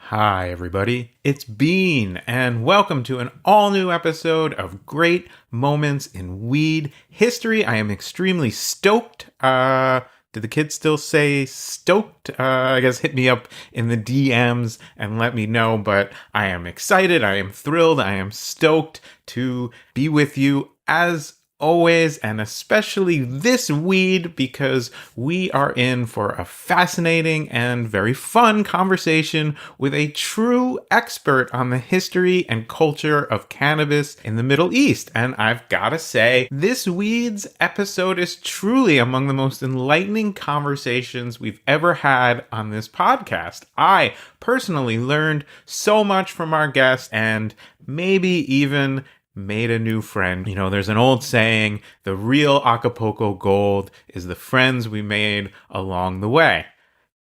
Hi, everybody. It's Bean, and welcome to an all-new episode of Great Moments in Weed History. I am extremely stoked. Do the kids still say stoked? I guess hit me up in the DMs and let me know, but I am excited. I am thrilled. I am stoked to be with you as always, and especially this weed, because we are in for a fascinating and very fun conversation with a true expert on the history and culture of cannabis in the Middle East. And I've got to say, this weed's episode is truly among the most enlightening conversations we've ever had on this podcast. I personally learned so much from our guest, and maybe even made a new friend. You know, there's an old saying, the real Acapulco gold is the friends we made along the way.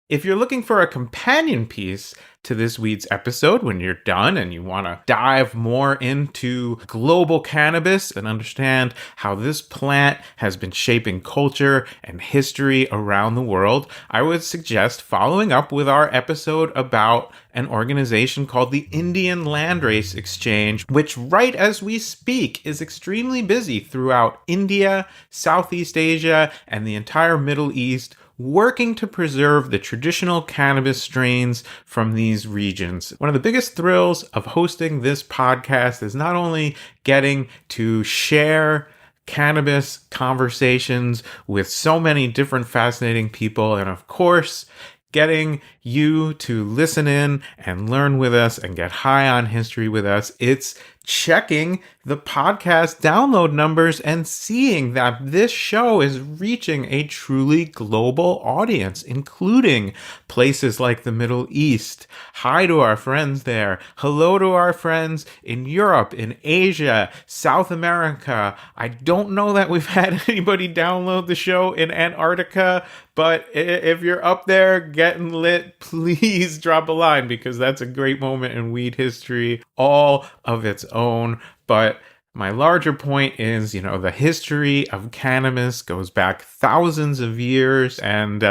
If you're looking for a companion piece to this weed's episode when you're done and you want to dive more into global cannabis and understand how this plant has been shaping culture and history around the world, I would suggest following up with our episode about an organization called the Indian Landrace Exchange, which right as we speak is extremely busy throughout India, Southeast Asia, and the entire Middle East, working to preserve the traditional cannabis strains from these regions. One of the biggest thrills of hosting this podcast is not only getting to share cannabis conversations with so many different fascinating people, and of course, getting you to listen in and learn with us and get high on history with us. It's checking the podcast download numbers and seeing that this show is reaching a truly global audience, including places like the Middle East. Hi to our friends there. Hello to our friends in Europe, in Asia, South America. I don't know that we've had anybody download the show in Antarctica, but if you're up there getting lit, please drop a line, because that's a great moment in weed history, all of its own. But my larger point is, you know, the history of cannabis goes back thousands of years, and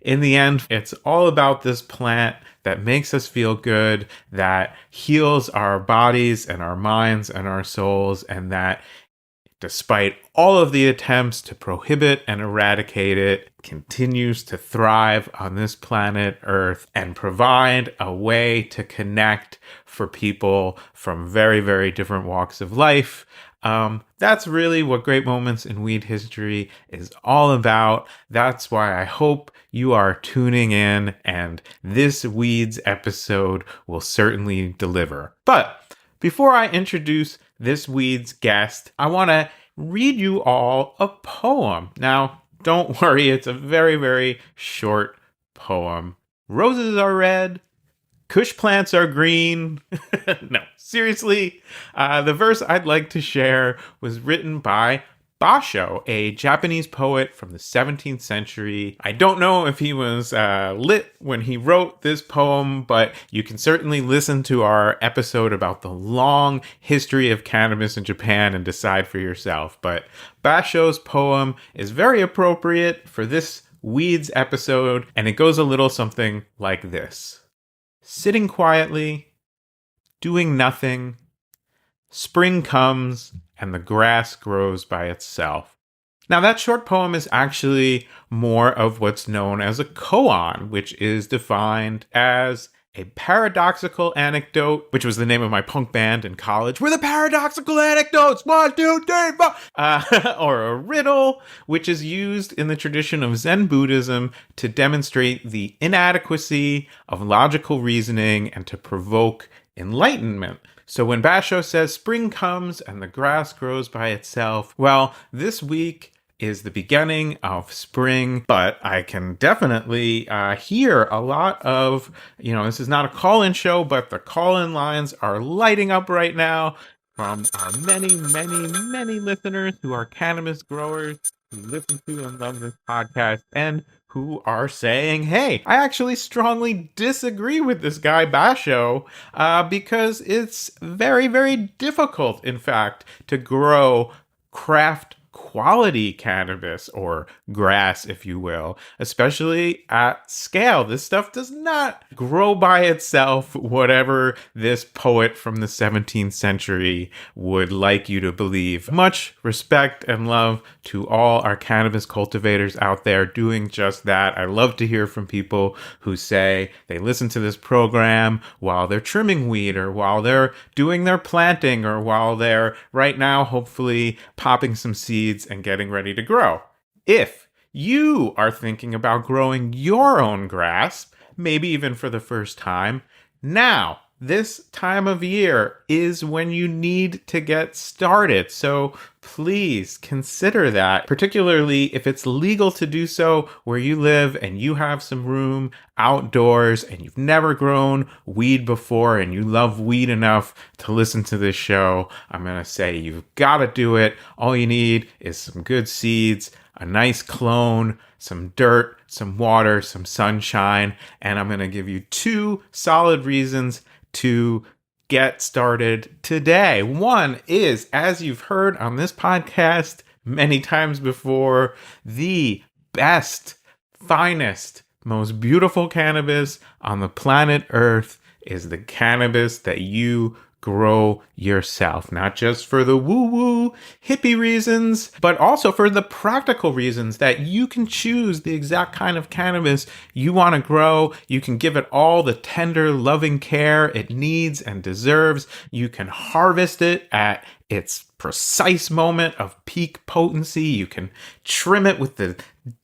in the end, it's all about this plant that makes us feel good, that heals our bodies and our minds and our souls, and that despite all of the attempts to prohibit and eradicate it, continues to thrive on this planet Earth and provide a way to connect for people from very, very different walks of life. That's really what Great Moments in Weed History is all about. That's why I hope you are tuning in, and this Weeds episode will certainly deliver. But before I introduce this Weeds guest, I want to read you all a poem. Now, don't worry, it's a very, very short poem. Roses are red, Kush plants are green. No, seriously, the verse I'd like to share was written by Basho, a Japanese poet from the 17th century. I don't know if he was lit when he wrote this poem, but you can certainly listen to our episode about the long history of cannabis in Japan and decide for yourself. But Basho's poem is very appropriate for this Weeds episode, and it goes a little something like this. Sitting quietly, doing nothing, spring comes and the grass grows by itself. Now, that short poem is actually more of what's known as a koan, which is defined as a paradoxical anecdote, which was the name of my punk band in college. We're the paradoxical anecdotes! 1, 2, 3, 4! Or a riddle, which is used in the tradition of Zen Buddhism to demonstrate the inadequacy of logical reasoning and to provoke enlightenment. So when Basho says spring comes and the grass grows by itself, well, this week is the beginning of spring, but I can definitely hear a lot of, this is not a call-in show, but the call-in lines are lighting up right now from our many, many, many listeners who are cannabis growers, who listen to and love this podcast, and who are saying, hey, I actually strongly disagree with this guy Basho, because it's very, very difficult, in fact, to grow craft quality cannabis or grass, if you will, especially at scale. This stuff does not grow by itself, whatever this poet from the 17th century would like you to believe. Much respect and love to all our cannabis cultivators out there doing just that. I love to hear from people who say they listen to this program while they're trimming weed or while they're doing their planting or while they're right now hopefully popping some seeds and getting ready to grow. If you are thinking about growing your own grass, maybe even for the first time, now, this time of year is when you need to get started. So please consider that, particularly if it's legal to do so where you live and you have some room outdoors and you've never grown weed before and you love weed enough to listen to this show. I'm going to say you've got to do it. All you need is some good seeds, a nice clone, some dirt, some water, some sunshine, and I'm going to give you 2 solid reasons to get started today. One is, as you've heard on this podcast many times before, the best, finest, most beautiful cannabis on the planet Earth is the cannabis that you grow yourself, not just for the woo-woo hippie reasons, but also for the practical reasons that you can choose the exact kind of cannabis you want to grow. You can give it all the tender, loving care it needs and deserves. You can harvest it at its precise moment of peak potency. You can trim it with the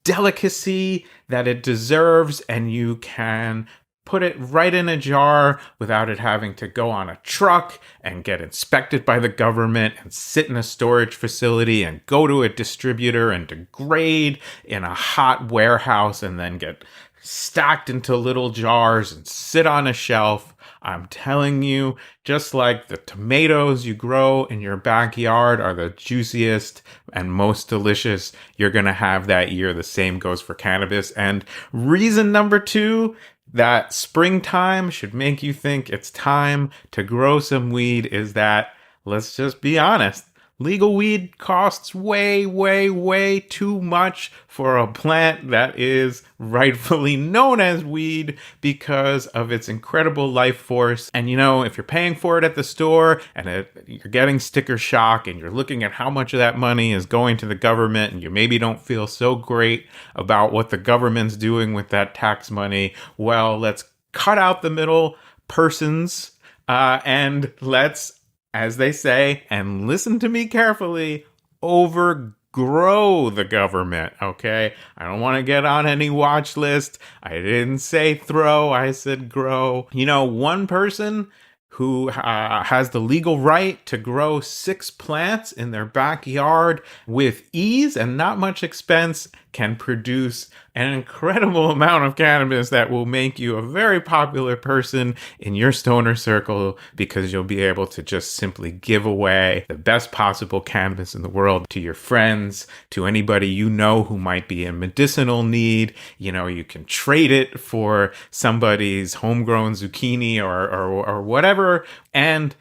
delicacy that it deserves, and you can put it right in a jar without it having to go on a truck and get inspected by the government and sit in a storage facility and go to a distributor and degrade in a hot warehouse and then get stacked into little jars and sit on a shelf. I'm telling you, just like the tomatoes you grow in your backyard are the juiciest and most delicious you're going to have that year, the same goes for cannabis. And reason number 2 that springtime should make you think it's time to grow some weed is that, let's just be honest, legal weed costs way, way, way too much for a plant that is rightfully known as weed because of its incredible life force. And if you're paying for it at the store and you're getting sticker shock and you're looking at how much of that money is going to the government and you maybe don't feel so great about what the government's doing with that tax money, well, let's cut out the middle persons and let's, as they say, and listen to me carefully, overgrow the government, okay? I don't want to get on any watch list. I didn't say throw, I said grow. One person who has the legal right to grow 6 plants in their backyard with ease and not much expense can produce an incredible amount of cannabis that will make you a very popular person in your stoner circle because you'll be able to just simply give away the best possible cannabis in the world to your friends, to anybody you know who might be in medicinal need. You can trade it for somebody's homegrown zucchini or whatever. And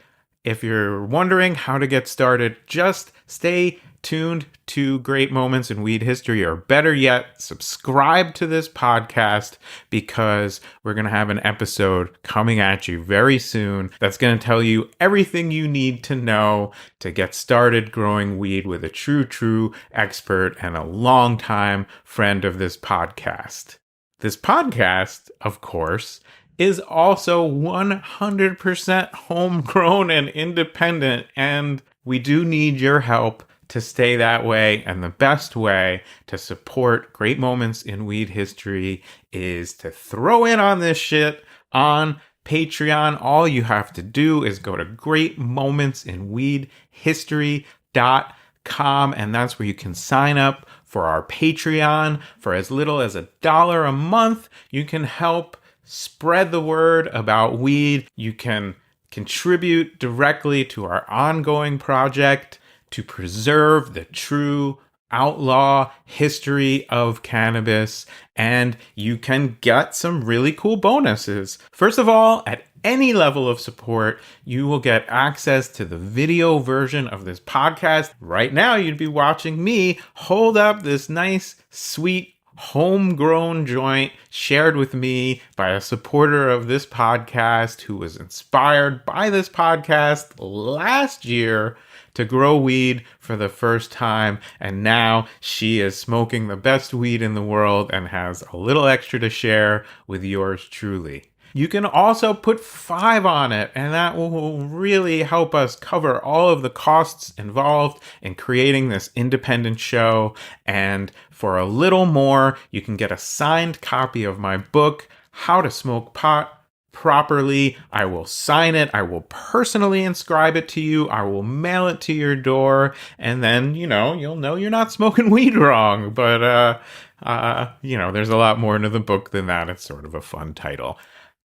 if you're wondering how to get started, just stay tuned to Great Moments in Weed History, or better yet, subscribe to this podcast because we're going to have an episode coming at you very soon that's going to tell you everything you need to know to get started growing weed with a true expert and a longtime friend of this podcast. This podcast, of course, is also 100% homegrown and independent, and we do need your help to stay that way. And the best way to support Great Moments in Weed History is to throw in on this shit on Patreon. All you have to do is go to greatmomentsinweedhistory.com, and that's where you can sign up for our Patreon. For as little as $1 a month, you can help spread the word about weed. You can contribute directly to our ongoing project to preserve the true outlaw history of cannabis, and you can get some really cool bonuses. First of all, at any level of support, you will get access to the video version of this podcast. Right now, you'd be watching me hold up this nice, sweet, homegrown joint shared with me by a supporter of this podcast who was inspired by this podcast last year to grow weed for the first time, and now she is smoking the best weed in the world and has a little extra to share with yours truly. You can also put 5 on it, and that will really help us cover all of the costs involved in creating this independent show. And for a little more, you can get a signed copy of my book, How to Smoke Pot Properly. I will sign it. I will personally inscribe it to you. I will mail it to your door. And then, you'll know you're not smoking weed wrong. But, there's a lot more into the book than that. It's sort of a fun title.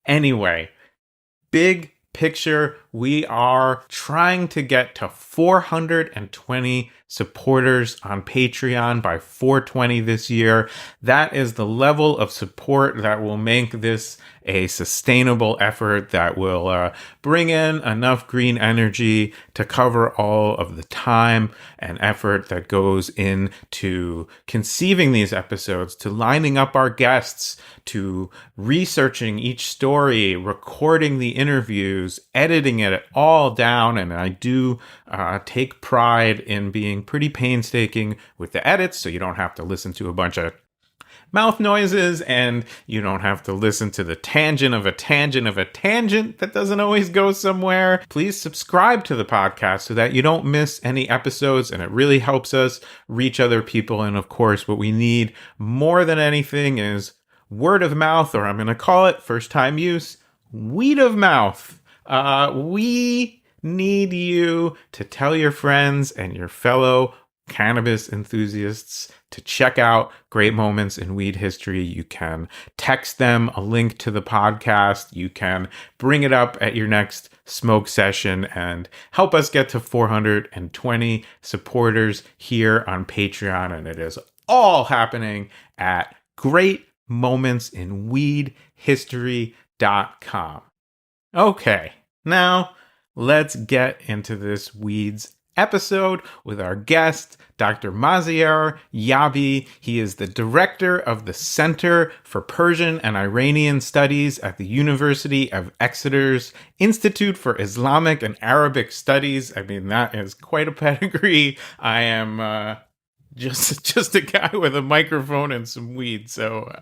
Anyway, big picture, we are trying to get to 420 supporters on Patreon by 420 this year. That is the level of support that will make this a sustainable effort that will bring in enough green energy to cover all of the time and effort that goes into conceiving these episodes, to lining up our guests, to researching each story, recording the interviews, editing it all down. And I do take pride in being pretty painstaking with the edits, so you don't have to listen to a bunch of mouth noises, and you don't have to listen to the tangent of a tangent of a tangent that doesn't always go somewhere. Please subscribe to the podcast so that you don't miss any episodes, and it really helps us reach other people. And of course, what we need more than anything is word of mouth, or I'm going to call it first time use, weed of mouth. We need you to tell your friends and your fellow cannabis enthusiasts to check out Great Moments in Weed History. You can text them a link to the podcast. You can bring it up at your next smoke session and help us get to 420 supporters here on Patreon. And it is all happening at greatmomentsinweedhistory.com. Okay, now let's get into this weeds episode with our guest, Dr. Maziar Yabi. He is the director of the Center for Persian and Iranian Studies at the University of Exeter's Institute for Islamic and Arabic Studies. I mean, that is quite a pedigree. I am just a guy with a microphone and some weed. So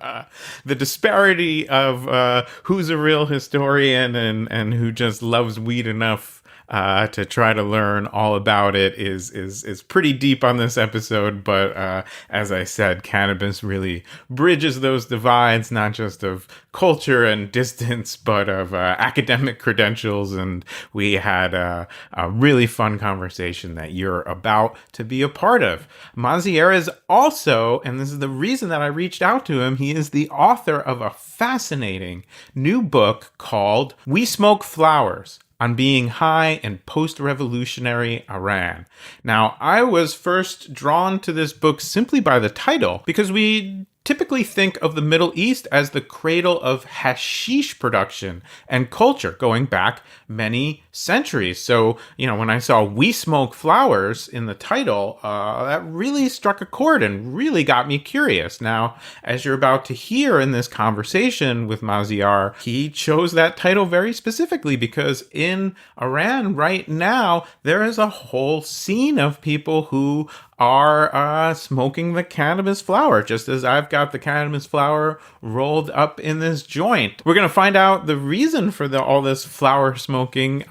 the disparity of who's a real historian and who just loves weed enough to try to learn all about it is pretty deep on this episode. But as I said, cannabis really bridges those divides, not just of culture and distance, but of academic credentials. And we had a really fun conversation that you're about to be a part of. Maziar is also, and this is the reason that I reached out to him, he is the author of a fascinating new book called We Smoke Flowers: On Being High in Post-Revolutionary Iran. Now, I was first drawn to this book simply by the title, because we typically think of the Middle East as the cradle of hashish production and culture going back many centuries. So, when I saw We Smoke Flowers in the title, that really struck a chord and really got me curious. Now, as you're about to hear in this conversation with Maziar, he chose that title very specifically because in Iran right now, there is a whole scene of people who are smoking the cannabis flower, just as I've got the cannabis flower rolled up in this joint. We're going to find out the reason for all this flower smoking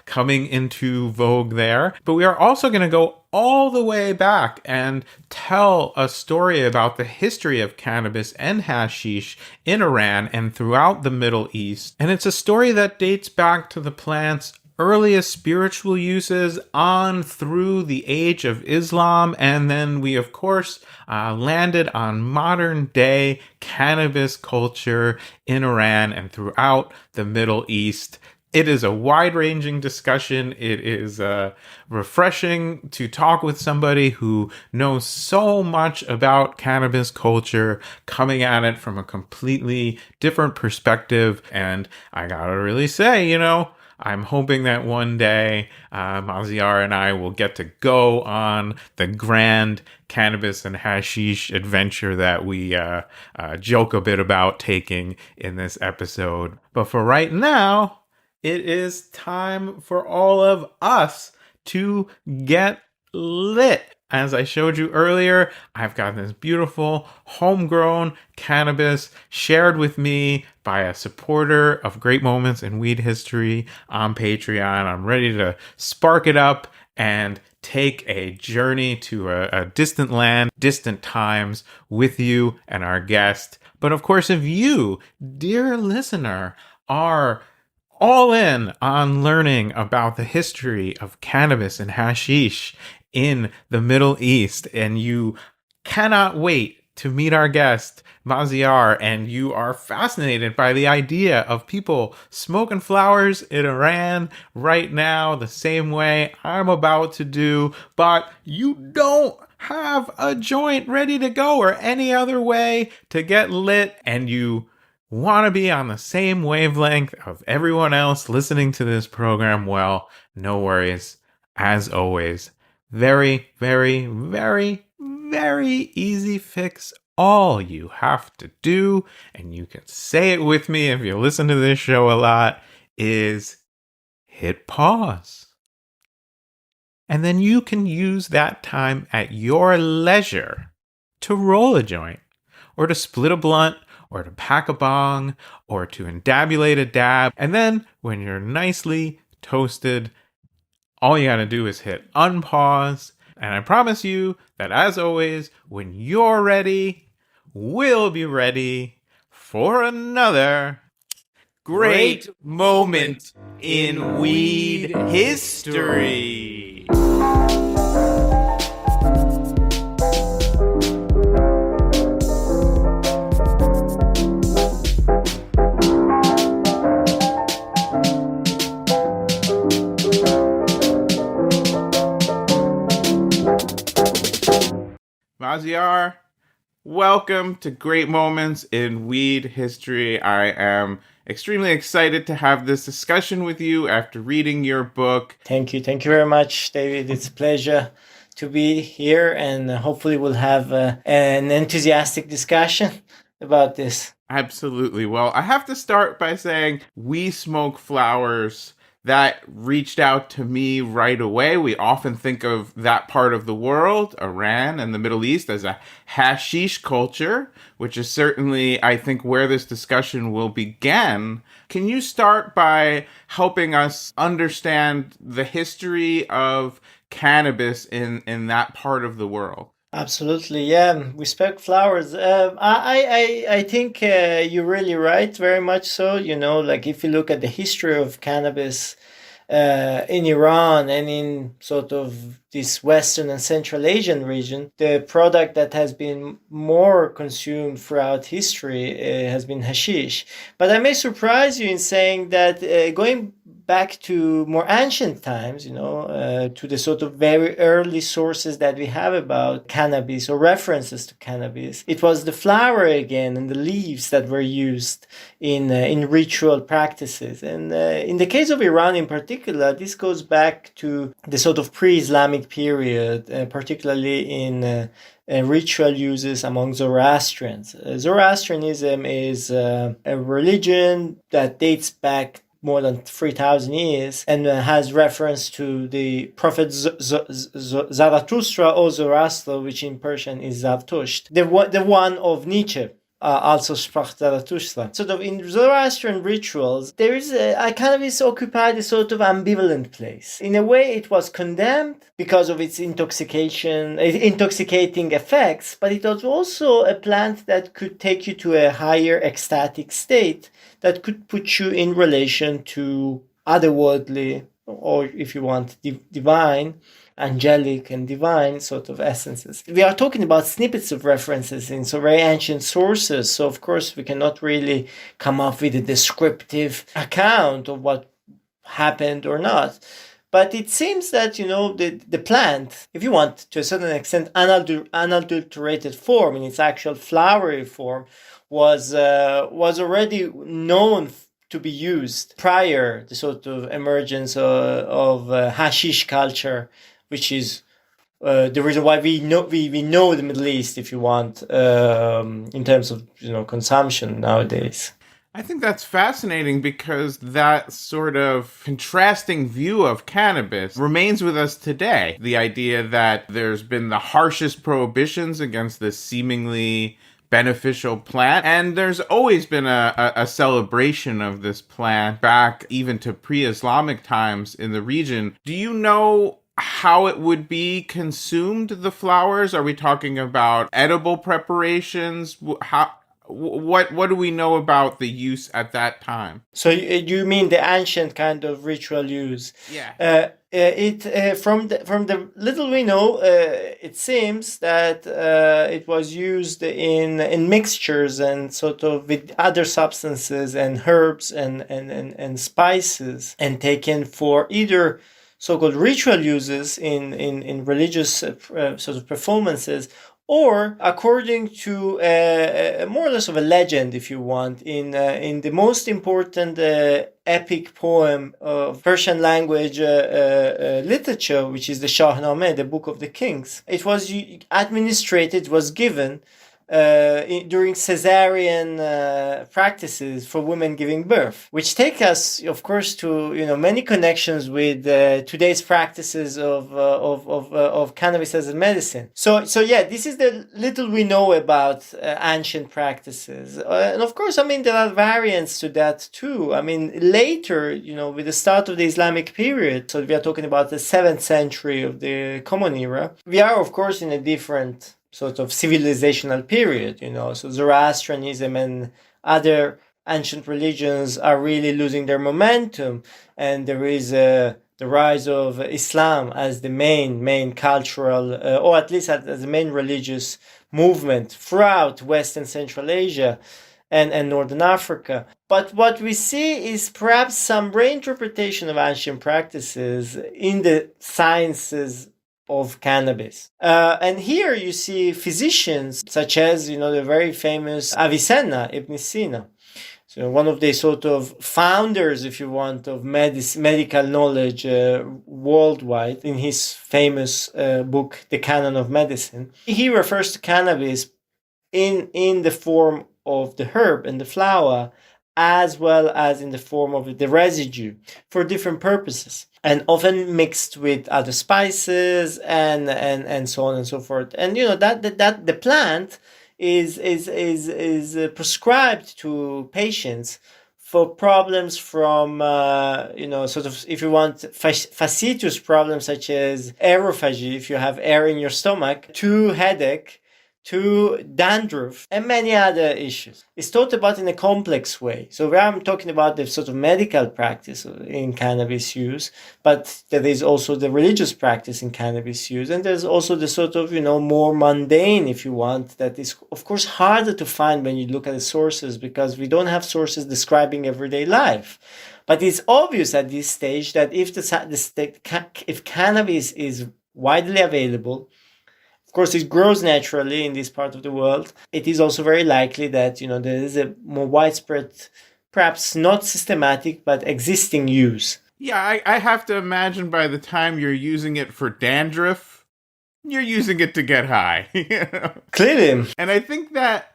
coming into vogue there. But we are also going to go all the way back and tell a story about the history of cannabis and hashish in Iran and throughout the Middle East. And it's a story that dates back to the plant's earliest spiritual uses on through the age of Islam. And then we, of course, landed on modern day cannabis culture in Iran and throughout the Middle East. It is a wide-ranging discussion. It is refreshing to talk with somebody who knows so much about cannabis culture, coming at it from a completely different perspective. And I gotta really say, I'm hoping that one day Maziar and I will get to go on the grand cannabis and hashish adventure that we joke a bit about taking in this episode. But for right now, it is time for all of us to get lit. As I showed you earlier, I've got this beautiful homegrown cannabis shared with me by a supporter of Great Moments in Weed History on Patreon. I'm ready to spark it up and take a journey to a distant land, distant times with you and our guest. But of course, if you, dear listener, are all in on learning about the history of cannabis and hashish in the Middle East, and you cannot wait to meet our guest, Maziar, and you are fascinated by the idea of people smoking flowers in Iran right now the same way I'm about to do, but you don't have a joint ready to go or any other way to get lit, and you want to be on the same wavelength of everyone else listening to this program, well, no worries. As always, very, very, very, very easy fix. All you have to do, and you can say it with me if you listen to this show a lot, is hit pause. And then you can use that time at your leisure to roll a joint, or to split a blunt, or to pack a bong, or to endabulate a dab. And then when you're nicely toasted, all you gotta do is hit unpause. And I promise you that, as always, when you're ready, we'll be ready for another great moment in weed history. Maziar, welcome to Great Moments in Weed History. I am extremely excited to have this discussion with you after reading your book. Thank you very much, David. It's a pleasure to be here, and hopefully we'll have an enthusiastic discussion about this. Absolutely. Well, I have to start by saying we smoke flowers. That reached out to me right away. We often think of that part of the world, Iran and the Middle East, as a hashish culture, which is certainly, I think, where this discussion will begin. Can you start by helping us understand the history of cannabis in that part of the world? Absolutely, yeah. We spoke flowers. I think you're really right, very much so. Like if you look at the history of cannabis in Iran and in sort of this Western and Central Asian region, the product that has been more consumed throughout history has been hashish. But I may surprise you in saying that going back to more ancient times, to the sort of very early sources that we have about cannabis or references to cannabis, it was the flower again and the leaves that were used in ritual practices. And in the case of Iran in particular, this goes back to the sort of pre-Islamic period, particularly in ritual uses among Zoroastrians. Zoroastrianism is a religion that dates back more than 3,000 years and has reference to the prophet Zarathustra or Zoroaster, which in Persian is Zavtusht, the one of Nietzsche. Also sprach Zarathustra. Sort of in Zoroastrian rituals, there is cannabis occupied a sort of ambivalent place. In a way, it was condemned because of its intoxicating effects, but it was also a plant that could take you to a higher ecstatic state that could put you in relation to otherworldly, or if you want, divine, angelic and divine sort of essences. We are talking about snippets of references in so very ancient sources, so of course we cannot really come up with a descriptive account of what happened or not. But it seems that, the plant, if you want, to a certain extent, unadulterated form in its actual flowery form, was already known to be used prior the sort of emergence of hashish culture, which is the reason why we know the Middle East, if you want, in terms of consumption nowadays. I think that's fascinating because that sort of contrasting view of cannabis remains with us today. The idea that there's been the harshest prohibitions against this seemingly beneficial plant, and there's always been a celebration of this plant back even to pre-Islamic times in the region. Do you know how it would be consumed, the flowers? Are we talking about edible preparations? What do we know about the use at that time? So you mean the ancient kind of ritual use? Yeah. It from the little we know, it seems that it was used in mixtures and sort of with other substances and herbs and spices, and taken for either so-called ritual uses in religious sort of performances, or according to more or less of a legend, if you want, in the most important epic poem of Persian language literature, which is the Shahnameh, the Book of the Kings. It was administrated, was given during Caesarean practices for women giving birth, which take us, of course, to many connections with today's practices of cannabis as a medicine. So yeah, this is the little we know about ancient practices, and of course, there are variants to that too. Later, with the start of the Islamic period, so we are talking about the 7th century of the Common Era. We are, of course, in a different sort of civilizational period, so Zoroastrianism and other ancient religions are really losing their momentum, and there is the rise of Islam as the main cultural, or at least as the main religious movement throughout West and Central Asia and Northern Africa. But what we see is perhaps some reinterpretation of ancient practices in the sciences of cannabis. And here you see physicians such as, the very famous Avicenna, Ibn Sina. So one of the sort of founders, if you want, of medical knowledge worldwide, in his famous book, The Canon of Medicine. He refers to cannabis in the form of the herb and the flower, as well as in the form of the residue for different purposes, and often mixed with other spices and so on and so forth. And that the plant is prescribed to patients for problems from sort of, if you want, facetious problems such as aerophagy, if you have air in your stomach, to headache, to dandruff, and many other issues. It's thought about in a complex way. So where I'm talking about the sort of medical practice in cannabis use, but there is also the religious practice in cannabis use, and there's also the sort of, more mundane, if you want, that is, of course, harder to find when you look at the sources, because we don't have sources describing everyday life. But it's obvious at this stage that if cannabis is widely available, of course, it grows naturally in this part of the world. It is also very likely that, there is a more widespread, perhaps not systematic, but existing use. Yeah, I have to imagine by the time you're using it for dandruff, you're using it to get high. Clearly. And I think that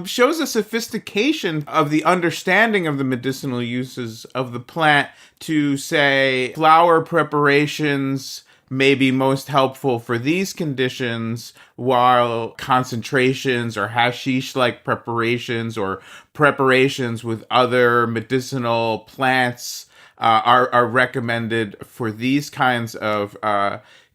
shows a sophistication of the understanding of the medicinal uses of the plant to, say, flower preparations may be most helpful for these conditions, while concentrations or hashish-like preparations or preparations with other medicinal plants are recommended for these kinds of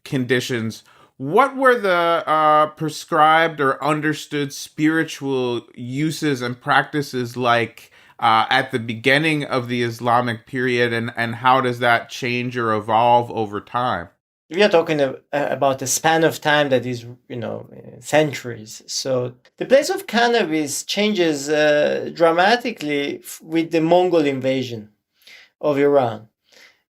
conditions. What were the prescribed or understood spiritual uses and practices like at the beginning of the Islamic period, and how does that change or evolve over time? We are talking about a span of time that is, centuries. So the place of cannabis changes dramatically with the Mongol invasion of Iran.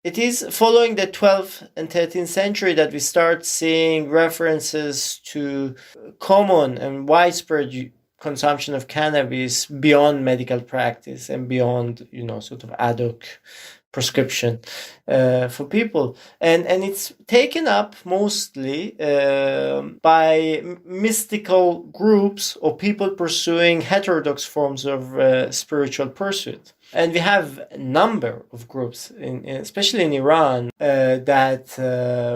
It is following the 12th and 13th century that we start seeing references to common and widespread consumption of cannabis beyond medical practice and beyond, sort of ad hoc prescription for people, and it's taken up mostly by mystical groups or people pursuing heterodox forms of spiritual pursuit. And we have a number of groups, especially in Iran, that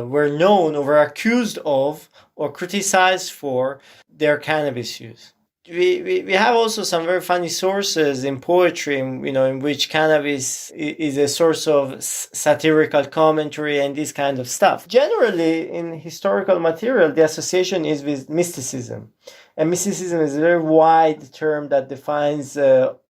were known or were accused of or criticized for their cannabis use. We have also some very funny sources in poetry, in which cannabis is a source of satirical commentary and this kind of stuff. Generally, in historical material, the association is with mysticism. And mysticism is a very wide term that defines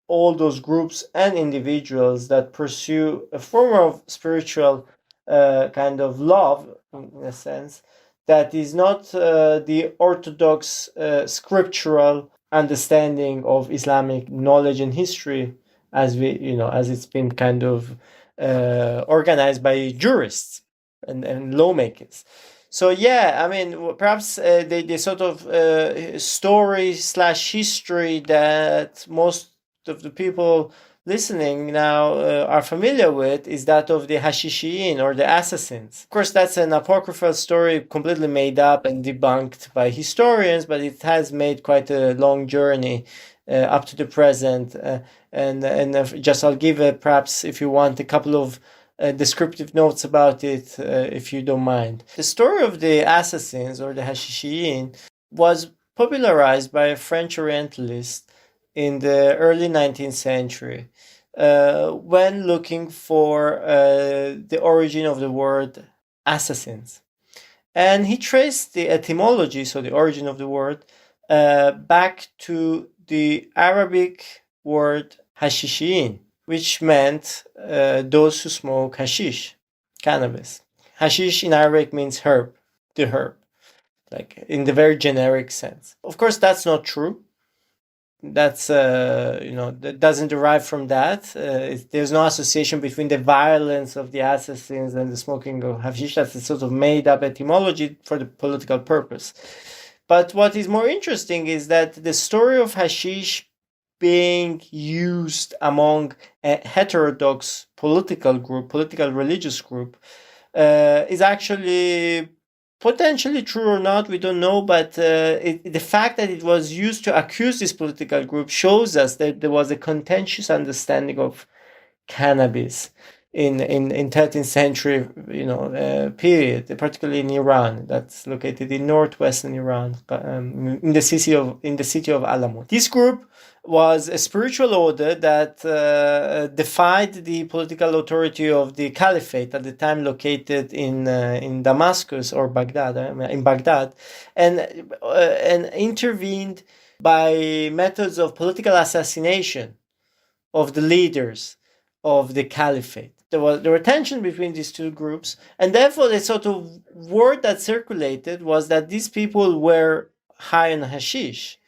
all those groups and individuals that pursue a form of spiritual kind of love, in a sense, that is not the orthodox scriptural understanding of Islamic knowledge and history as it's been kind of organized by jurists and lawmakers. So yeah, I mean, perhaps the sort of story/history that most of the people listening now are familiar with is that of the Hashishiyin, or the assassins. Of course, that's an apocryphal story completely made up and debunked by historians, but it has made quite a long journey up to the present. And just I'll give perhaps, if you want, a couple of descriptive notes about it, if you don't mind. The story of the assassins, or the Hashishiyin, was popularized by a French Orientalist in the early 19th century, when looking for the origin of the word assassins. And he traced the etymology, so the origin of the word, back to the Arabic word hashishin, which meant those who smoke hashish, cannabis. Hashish in Arabic means herb, the herb, like in the very generic sense. Of course, that's not true. That's that doesn't derive from that. There's no association between the violence of the assassins and the smoking of hashish. That's a sort of made up etymology for the political purpose. But what is more interesting is that the story of hashish being used among a heterodox political religious group, is actually potentially true or not, we don't know, but the fact that it was used to accuse this political group shows us that there was a contentious understanding of cannabis in 13th century period, particularly in Iran, that's located in northwestern Iran, in the city of Alamut. This group was a spiritual order that defied the political authority of the caliphate at the time, located in Damascus or Baghdad, in Baghdad, and intervened by methods of political assassination of the leaders of the caliphate. There were tension between these two groups, and therefore the sort of word that circulated was that these people were high on hashish.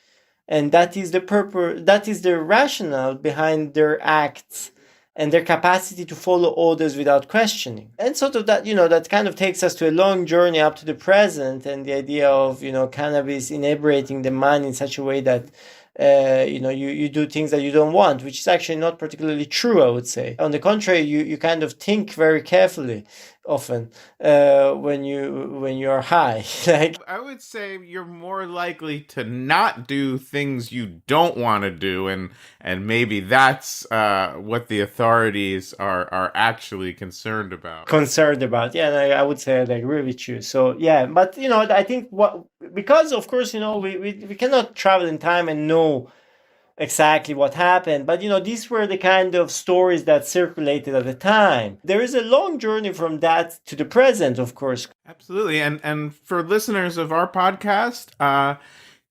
And that is the purpose, that is the rationale behind their acts and their capacity to follow orders without questioning. And sort of that, that kind of takes us to a long journey up to the present, and the idea of, cannabis inebriating the mind in such a way that, you do things that you don't want, which is actually not particularly true, I would say. On the contrary, you kind of think very carefully often when you are high. Like, I would say you're more likely to not do things you don't want to do, and maybe that's what the authorities are actually concerned about. Yeah, I would say I agree with you. So yeah, but I think because of course we cannot travel in time and know exactly what happened, but these were the kind of stories that circulated at the time. There is a long journey from that to the present, of course. Absolutely. And for listeners of our podcast,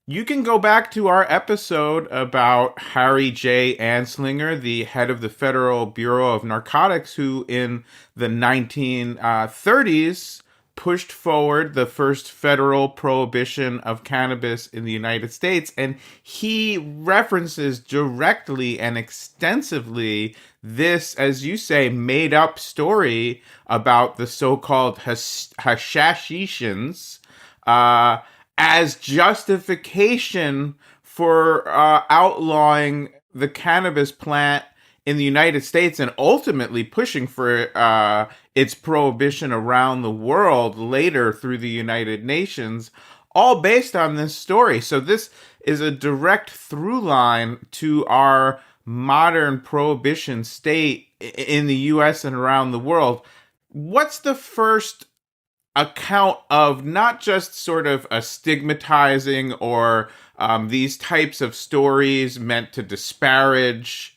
you can go back to our episode about Harry J. Anslinger, the head of the Federal Bureau of Narcotics, who in the 1930s pushed forward the first federal prohibition of cannabis in the United States. And he references directly and extensively this, as you say, made up story about the so called hashishans as justification for outlawing the cannabis plant in the United States and ultimately pushing for its prohibition around the world later through the United Nations, all based on this story. So this is a direct through line to our modern prohibition state in the US and around the world. What's the first account of not just sort of a stigmatizing or these types of stories meant to disparage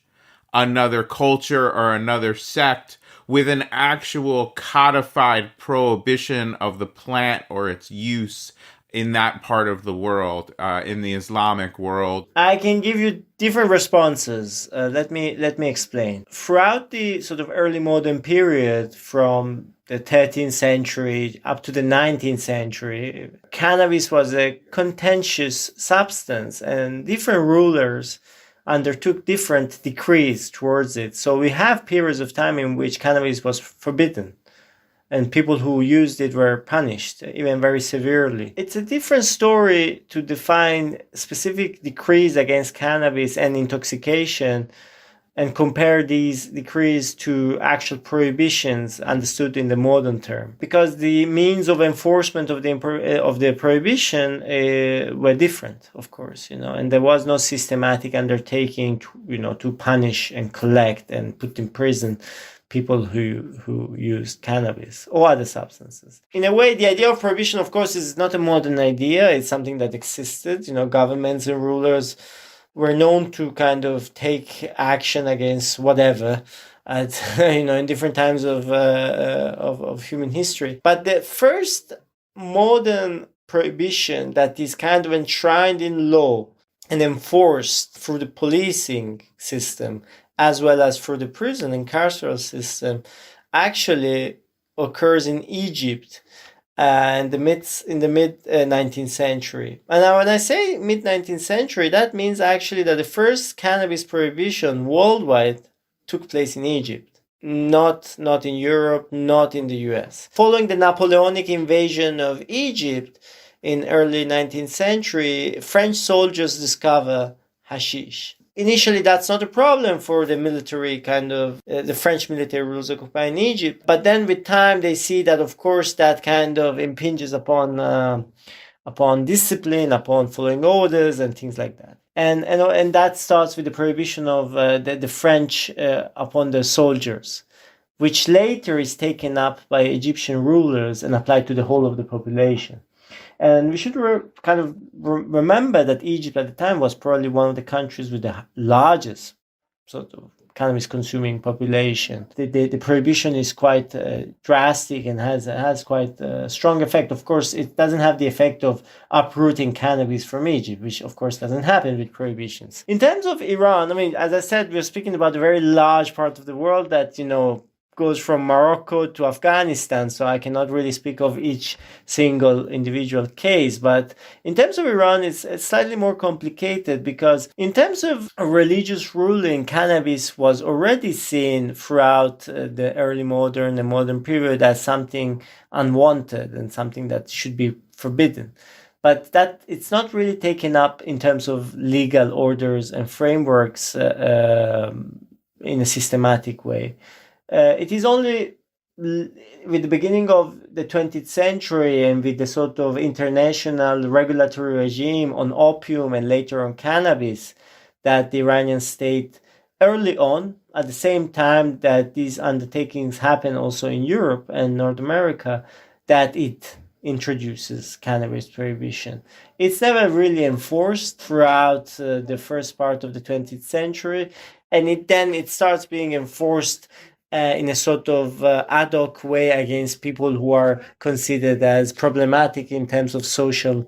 another culture or another sect with an actual codified prohibition of the plant or its use in that part of the world, in the Islamic world? I can give you different responses. Let me explain. Throughout the sort of early modern period, from the 13th century up to the 19th century, cannabis was a contentious substance, and different rulers undertook different decrees towards it. So we have periods of time in which cannabis was forbidden, and people who used it were punished, even very severely. It's a different story to define specific decrees against cannabis and intoxication and compare these decrees to actual prohibitions understood in the modern term, because the means of enforcement of the prohibition were different, of course, and there was no systematic undertaking to punish and collect and put in prison people who used cannabis or other substances. In a way, the idea of prohibition, of course, is not a modern idea. It's something that existed. Governments and rulers were known to kind of take action against whatever at in different times of human history. But the first modern prohibition that is kind of enshrined in law and enforced through the policing system as well as through the prison and carceral system actually occurs in Egypt in the mid 19th century. And now when I say mid 19th century, that means actually that the first cannabis prohibition worldwide took place in Egypt, not in Europe, not in the US. Following the Napoleonic invasion of Egypt in early 19th century, French soldiers discover hashish. Initially, that's not a problem for the military the French military rules occupying Egypt. But then with time, they see that, of course, that kind of impinges upon discipline, upon following orders and things like that. And that starts with the prohibition of the French upon the soldiers, which later is taken up by Egyptian rulers and applied to the whole of the population. And we should remember that Egypt at the time was probably one of the countries with the largest sort of cannabis consuming population. The prohibition is quite drastic and has quite a strong effect. Of course, it doesn't have the effect of uprooting cannabis from Egypt, which of course doesn't happen with prohibitions. In terms of Iran, as I said, we're speaking about a very large part of the world that, goes from Morocco to Afghanistan, so I cannot really speak of each single individual case. But in terms of Iran, it's slightly more complicated, because in terms of religious ruling, cannabis was already seen throughout the early modern and modern period as something unwanted and something that should be forbidden. But that it's not really taken up in terms of legal orders and frameworks in a systematic way. It is only with the beginning of the 20th century and with the sort of international regulatory regime on opium and later on cannabis that the Iranian state early on, at the same time that these undertakings happen also in Europe and North America, that it introduces cannabis prohibition. It's never really enforced throughout the first part of the 20th century, and it starts being enforced in a sort of ad hoc way against people who are considered as problematic in terms of social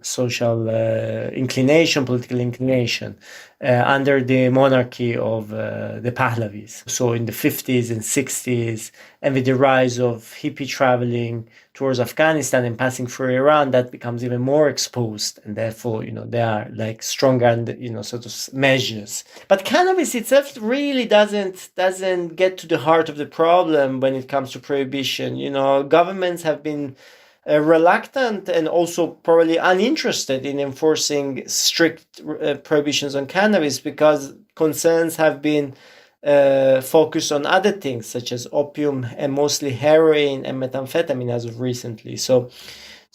inclination, political inclination. under the monarchy of the Pahlavis. So in the 50s and 60s, and with the rise of hippie traveling towards Afghanistan and passing through Iran, that becomes even more exposed, and therefore, there are like stronger, sort of measures. But cannabis itself really doesn't get to the heart of the problem when it comes to prohibition. Governments have been reluctant and also probably uninterested in enforcing strict prohibitions on cannabis because concerns have been focused on other things such as opium and mostly heroin and methamphetamine as of recently. So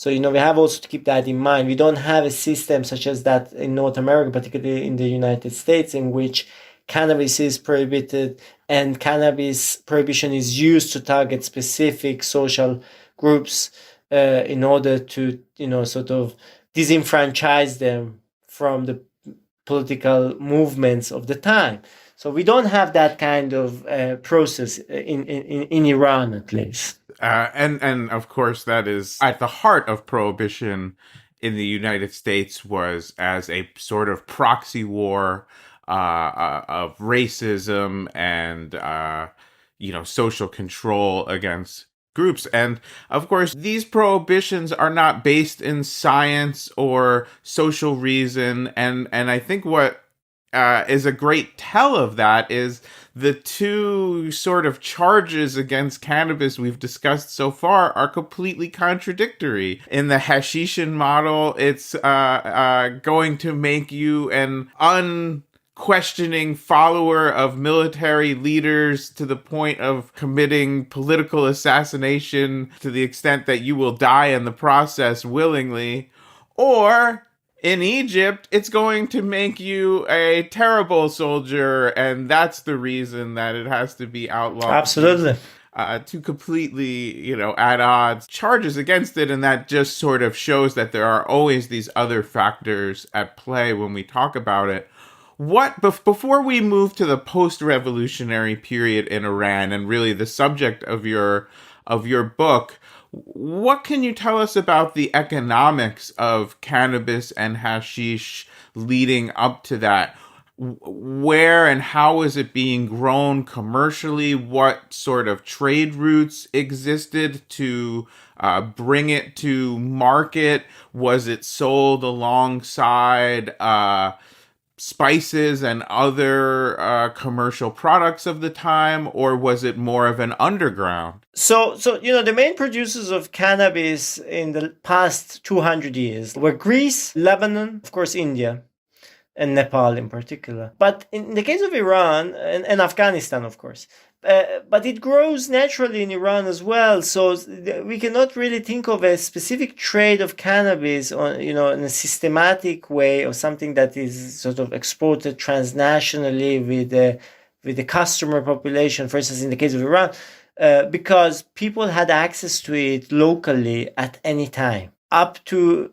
we have also to keep that in mind. We don't have a system such as that in North America, particularly in the United States, in which cannabis is prohibited and cannabis prohibition is used to target specific social groups in order to, sort of disenfranchise them from the political movements of the time. So we don't have that kind of process in Iran, at least. And of course, that is at the heart of prohibition in the United States, was as a sort of proxy war of racism and social control against groups. And of course, these prohibitions are not based in science or social reason. And I think what is a great tell of that is the two sort of charges against cannabis we've discussed so far are completely contradictory. In the Hashishin model, it's going to make you an unquestioning follower of military leaders to the point of committing political assassination to the extent that you will die in the process willingly. Or in Egypt, it's going to make you a terrible soldier, and that's the reason that it has to be outlawed. Absolutely. To completely, at odds charges against it, and that just sort of shows that there are always these other factors at play when we talk about it. Before we move to the post-revolutionary period in Iran and really the subject of your book, what can you tell us about the economics of cannabis and hashish leading up to that? Where and how is it being grown commercially? What sort of trade routes existed to bring it to market? Was it sold alongside spices and other commercial products of the time, or was it more of an underground? So the main producers of cannabis in the past 200 years were Greece, Lebanon, of course, India, and Nepal in particular. But in the case of Iran and Afghanistan, of course, but it grows naturally in Iran as well. So we cannot really think of a specific trade of cannabis in a systematic way, or something that is sort of exported transnationally with the customer population. For instance, in the case of Iran, because people had access to it locally at any time up to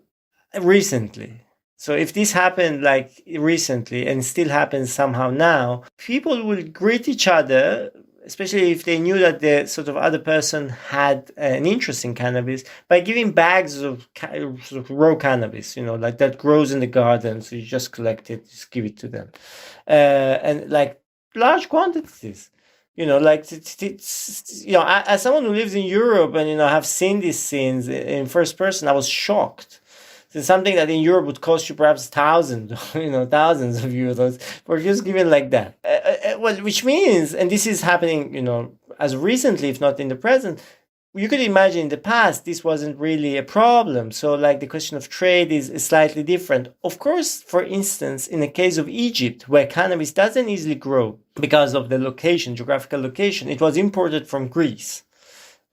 recently. So if this happened like recently and still happens somehow now, people will greet each other, especially if they knew that the sort of other person had an interest in cannabis, by giving bags of sort of raw cannabis, like that grows in the garden. So you just collect it, just give it to them. And like large quantities. As someone who lives in Europe and, have seen these scenes in first person, I was shocked. It's something that in Europe would cost you perhaps thousands of euros for just giving like that. Which means, and this is happening, as recently, if not in the present, you could imagine in the past, this wasn't really a problem. So like the question of trade is slightly different. Of course, for instance, in the case of Egypt, where cannabis doesn't easily grow because of the location, geographical location, it was imported from Greece.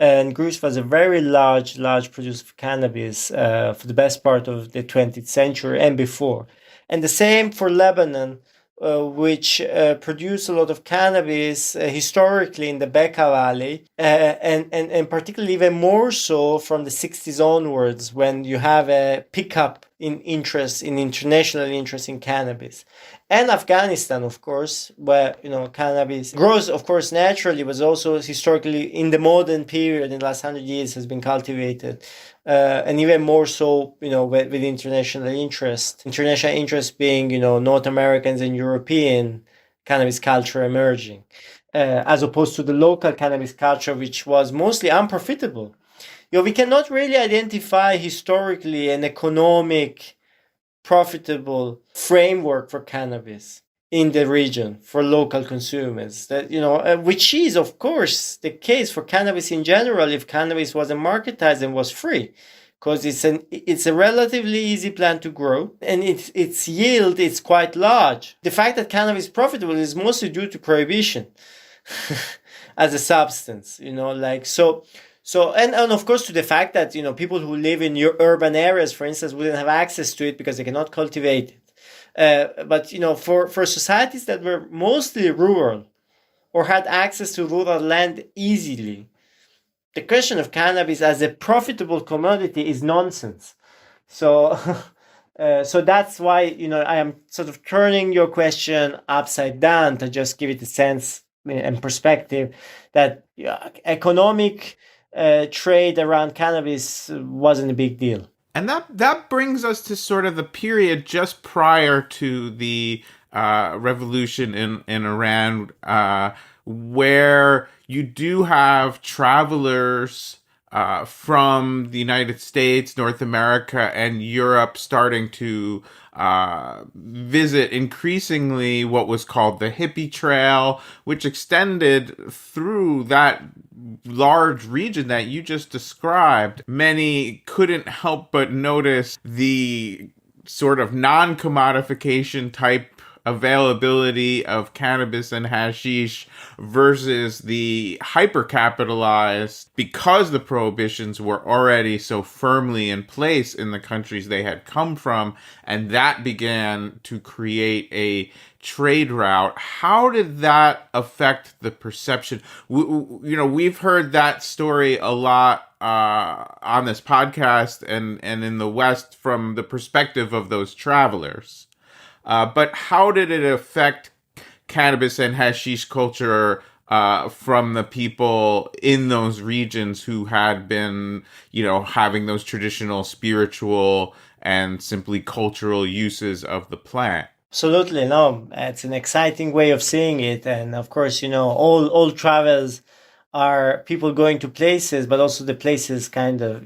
And Greece was a very large producer of cannabis for the best part of the 20th century and before. And the same for Lebanon, which produced a lot of cannabis historically in the Bekaa Valley, and particularly even more so from the 60s onwards, when you have a pickup in international interest in cannabis. And Afghanistan, of course, where cannabis grows, of course, naturally, but also historically in the modern period in the last 100 years has been cultivated, and even more so, with international interest. International interest being, North Americans and European cannabis culture emerging, as opposed to the local cannabis culture, which was mostly unprofitable. We cannot really identify historically an economic, profitable framework for cannabis in the region for local consumers. That which is, of course, the case for cannabis in general. If cannabis wasn't marketized and was free, because it's a relatively easy plant to grow, and its yield is quite large. The fact that cannabis is profitable is mostly due to prohibition as a substance. And of course to the fact that people who live in urban areas, for instance, wouldn't have access to it because they cannot cultivate it. But for societies that were mostly rural or had access to rural land easily, the question of cannabis as a profitable commodity is nonsense. So so that's why I am sort of turning your question upside down to just give it a sense and perspective that economic trade around cannabis wasn't a big deal. And that brings us to sort of the period just prior to the revolution in Iran, where you do have travelers from the United States, North America, and Europe starting to visit increasingly what was called the hippie trail, which extended through that large region that you just described. Many couldn't help but notice the sort of non-commodification type availability of cannabis and hashish versus the hyper-capitalized, because the prohibitions were already so firmly in place in the countries they had come from, and that began to create a trade route. How did that affect the perception? We've heard that story a lot on this podcast and in the West from the perspective of those travelers. But how did it affect cannabis and hashish culture from the people in those regions who had been, having those traditional spiritual and simply cultural uses of the plant? Absolutely, no. It's an exciting way of seeing it, and of course, all travels are people going to places, but also the places kind of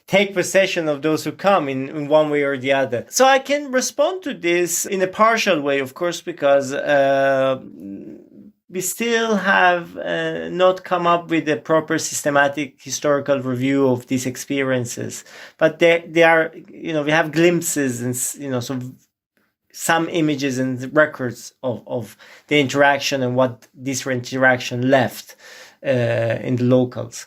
take possession of those who come in one way or the other. So I can respond to this in a partial way, of course, because we still have not come up with a proper systematic historical review of these experiences. But they are, we have glimpses and, some images and records of the interaction and what this interaction left in the locals.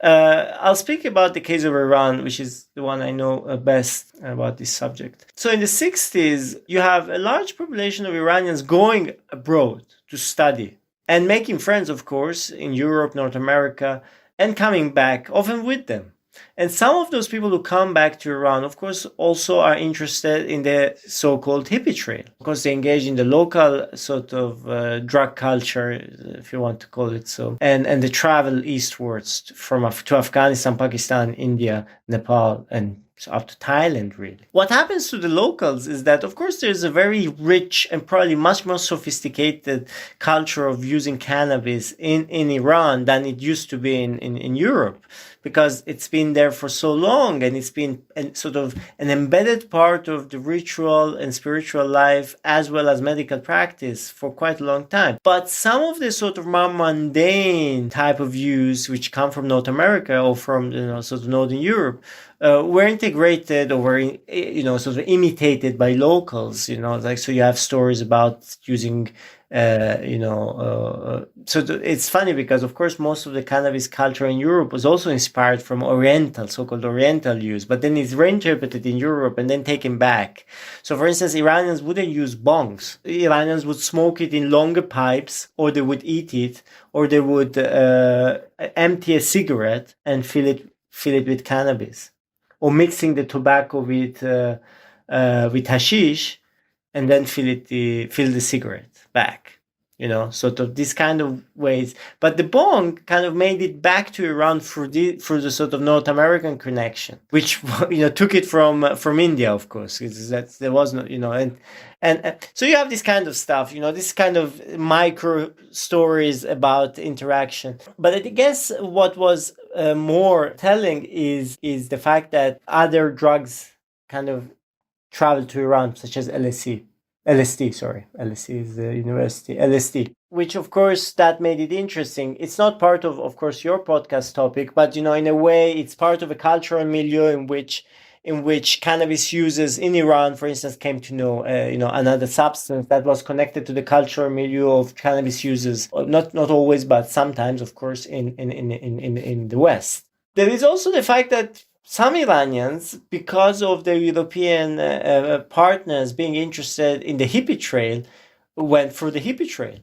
I'll speak about the case of Iran, which is the one I know best about this subject. So in the 60s, you have a large population of Iranians going abroad to study and making friends, of course, in Europe, North America, and coming back, often with them. And some of those people who come back to Iran, of course, also are interested in the so-called hippie trail, because they engage in the local sort of drug culture, if you want to call it so, and the travel eastwards to Afghanistan, Pakistan, India, Nepal, and up to Thailand, really. What happens to the locals is that, of course, there's a very rich and probably much more sophisticated culture of using cannabis in Iran than it used to be in Europe, because it's been there for so long and it's been sort of an embedded part of the ritual and spiritual life as well as medical practice for quite a long time. But some of the sort of more mundane type of use which come from North America or from sort of Northern Europe were integrated or were sort of imitated by locals. So you have stories about using it's funny because, of course, most of the cannabis culture in Europe was also inspired from so-called Oriental use, but then it's reinterpreted in Europe and then taken back. So, for instance, Iranians wouldn't use bongs. Iranians would smoke it in longer pipes, or they would eat it, or they would empty a cigarette and fill it with cannabis. or mixing the tobacco with hashish, and then fill the cigarette back. Sort of this kind of ways. But the bong kind of made it back to Iran through the sort of North American connection, which took it from India, of course. There was no, and so you have this kind of stuff, this kind of micro stories about interaction. But I guess what was more telling is the fact that other drugs kind of traveled to Iran, such as LSD, sorry. LSD is the university. LSD, which of course that made it interesting. It's not part of course, your podcast topic, but in a way, it's part of a cultural milieu in which cannabis users in Iran, for instance, came to know, another substance that was connected to the cultural milieu of cannabis users. Not always, but sometimes, of course, in the West. There is also the fact that some Iranians, because of their European partners being interested in the hippie trail, went through the hippie trail.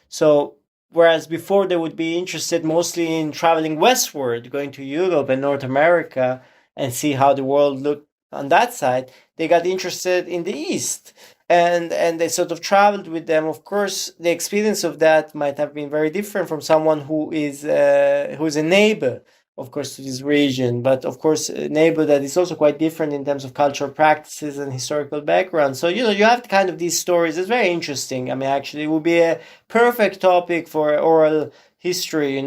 So, whereas before they would be interested mostly in traveling westward, going to Europe and North America and see how the world looked on that side, they got interested in the East. And they sort of traveled with them. Of course, the experience of that might have been very different from someone who is a neighbor, of course, to this region, but of course, a neighbor that is also quite different in terms of cultural practices and historical background. So, you have kind of these stories. It's very interesting. I mean, actually, it would be a perfect topic for oral history,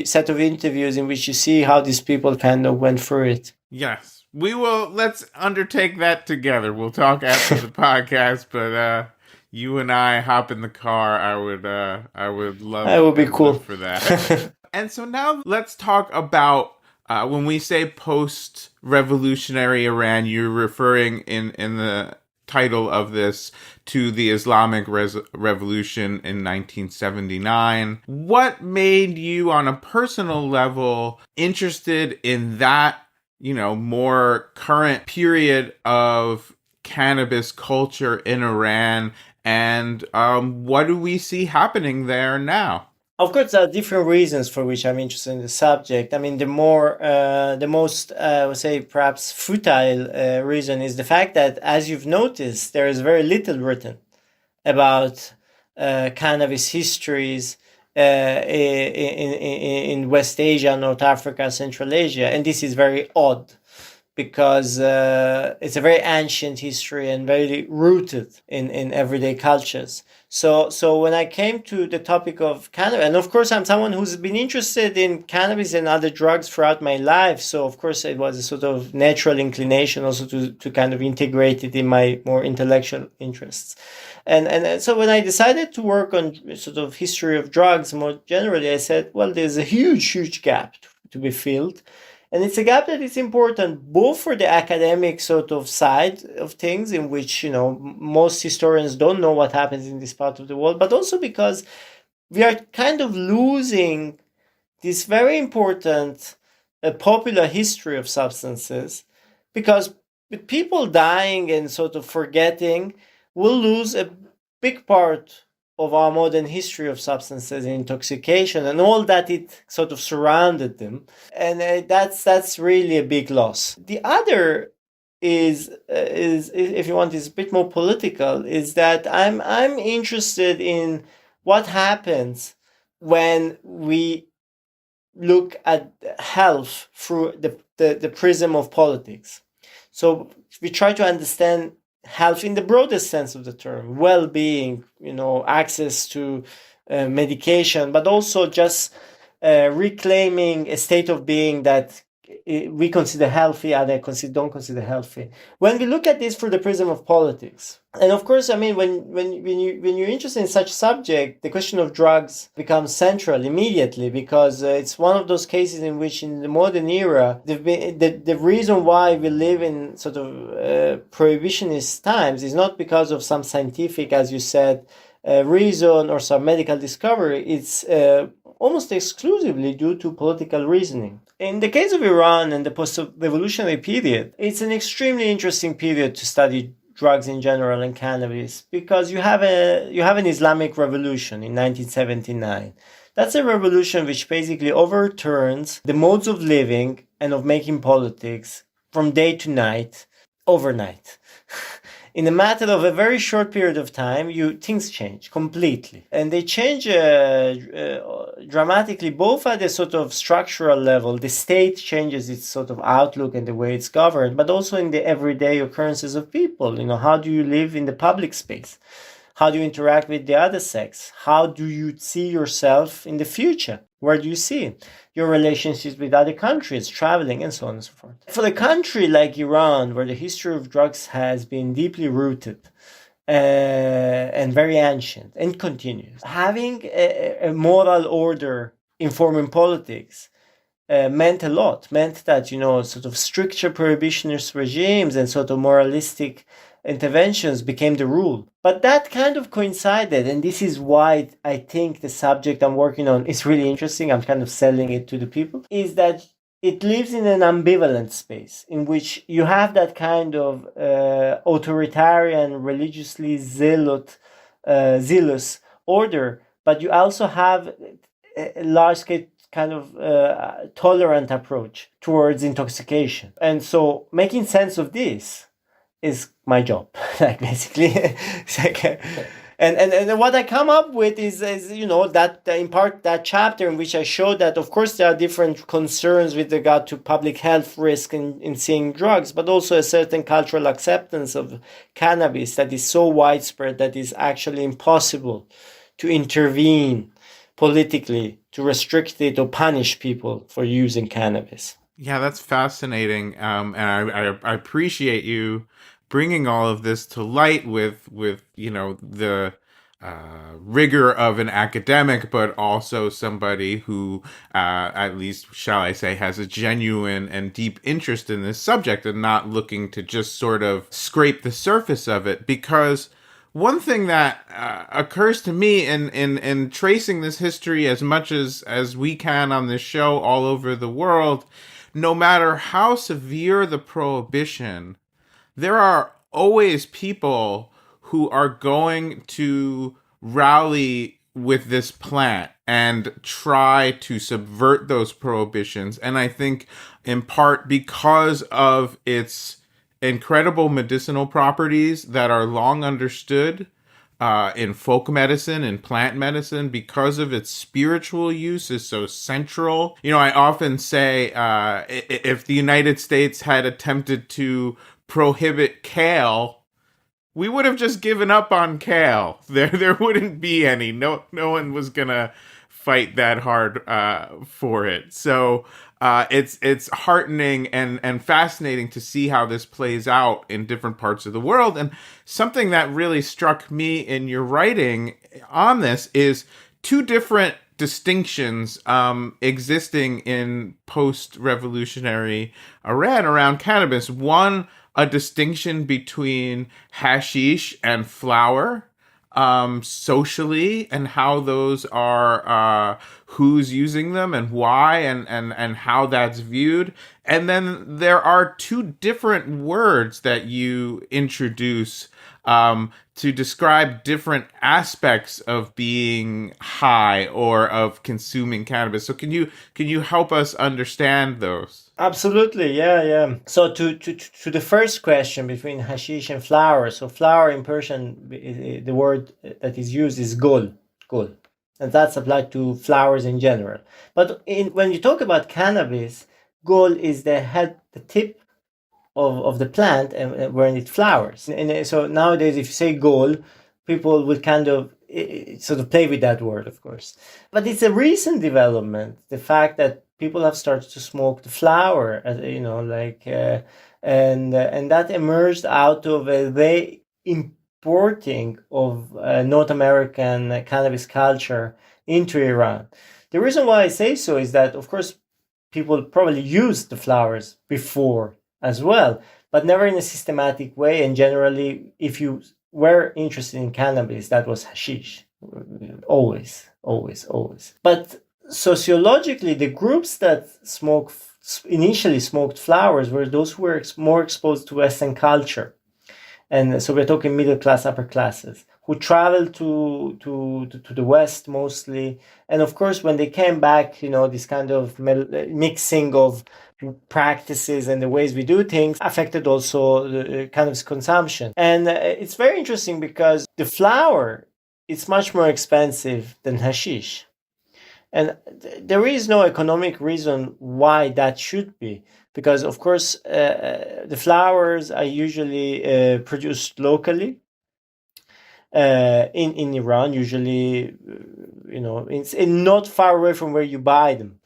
set of interviews in which you see how these people kind of went through it. Yes, we will. Let's undertake that together. We'll talk after the podcast, but you and I hop in the car. I would love. That would be cool for that. And so now let's talk about when we say post-revolutionary Iran, you're referring in the title of this to the Islamic Revolution in 1979. What made you on a personal level interested in that, more current period of cannabis culture in Iran, and what do we see happening there now? Of course, there are different reasons for which I'm interested in the subject. I mean, the most, I would say, perhaps futile reason is the fact that, as you've noticed, there is very little written about cannabis histories in West Asia, North Africa, Central Asia, and this is very odd, because it's a very ancient history and very rooted in everyday cultures. So when I came to the topic of cannabis, and of course I'm someone who's been interested in cannabis and other drugs throughout my life, so of course it was a sort of natural inclination also to kind of integrate it in my more intellectual interests. And so when I decided to work on sort of history of drugs more generally, I said, well, there's a huge gap to be filled. And it's a gap that is important both for the academic sort of side of things, in which, most historians don't know what happens in this part of the world, but also because we are kind of losing this very important popular history of substances, because with people dying and sort of forgetting, we'll lose a big part of our modern history of substances and intoxication and all that it sort of surrounded them, and that's really a big loss. The other is if you want, is a bit more political. Is that I'm interested in what happens when we look at health through the prism of politics. So we try to understand health in the broadest sense of the term, well-being, access to medication, but also just reclaiming a state of being that we consider healthy, others don't consider healthy. When we look at this through the prism of politics, and of course, I mean, when you're interested in such subject, the question of drugs becomes central immediately, because it's one of those cases in which, in the modern era, the reason why we live in sort of prohibitionist times is not because of some scientific, as you said, reason or some medical discovery. It's almost exclusively due to political reasoning. In the case of Iran and the post-revolutionary period, it's an extremely interesting period to study drugs in general and cannabis, because you have an Islamic revolution in 1979. That's a revolution which basically overturns the modes of living and of making politics from day to night, overnight. In a matter of a very short period of time, things change completely, and they change dramatically, both at a sort of structural level. The state changes its sort of outlook and the way it's governed, but also in the everyday occurrences of people. How do you live in the public space? How do you interact with the other sex? How do you see yourself in the future? Where do you see your relationships with other countries, traveling, and so on and so forth? For a country like Iran, where the history of drugs has been deeply rooted and very ancient and continues, having a moral order informing politics meant a lot. Meant that, sort of stricter prohibitionist regimes and sort of moralistic interventions became the rule. But that kind of coincided, and this is why I think the subject I'm working on is really interesting. I'm kind of selling it to the people, is that it lives in an ambivalent space in which you have that kind of authoritarian, religiously zealous order, but you also have a large-scale kind of tolerant approach towards intoxication. And so making sense of this is my job, like basically. It's like, and what I come up with is that in part that chapter in which I show that of course there are different concerns with regard to public health risk in seeing drugs, but also a certain cultural acceptance of cannabis that is so widespread that it's actually impossible to intervene politically to restrict it or punish people for using cannabis. Yeah, that's fascinating, and I appreciate you bringing all of this to light with the rigor of an academic, but also somebody who, at least shall I say, has a genuine and deep interest in this subject and not looking to just sort of scrape the surface of it. Because one thing that occurs to me in tracing this history as much as we can on this show all over the world, no matter how severe the prohibition, there are always people who are going to rally with this plant and try to subvert those prohibitions. And I think in part because of its incredible medicinal properties that are long understood in folk medicine and plant medicine, because of its spiritual use is so central. I often say if the United States had attempted to prohibit kale, we would have just given up on kale. There wouldn't be any. No one was gonna fight that hard for it. So it's heartening and fascinating to see how this plays out in different parts of the world. And something that really struck me in your writing on this is two different distinctions existing in post-revolutionary Iran around cannabis. One, a distinction between hashish and flower, socially, and how those are, who's using them and why, and how that's viewed. And then there are two different words that you introduce to describe different aspects of being high or of consuming cannabis. So can you help us understand those? Absolutely, yeah. So to the first question between hashish and flower. So flower in Persian, the word that is used is gul, and that's applied to flowers in general. But when you talk about cannabis, gul is the tip of the plant and when it flowers. And so nowadays, if you say gul, people would kind of sort of play with that word, of course. But it's a recent development, the fact that people have started to smoke the flower, and that emerged out of the importing of North American cannabis culture into Iran. The reason why I say so is that, of course, people probably used the flowers before as well, but never in a systematic way. And generally, if you were interested in cannabis, that was hashish. Always. But sociologically, the groups that initially smoked flowers were those who were more exposed to Western culture. And so we're talking middle class, upper classes, who traveled to the West mostly. And of course, when they came back, this kind of mixing of practices and the ways we do things affected also the cannabis consumption. And it's very interesting because the flower is much more expensive than hashish. And there is no economic reason why that should be, because of course the flowers are usually produced locally in Iran, usually it's not far away from where you buy them,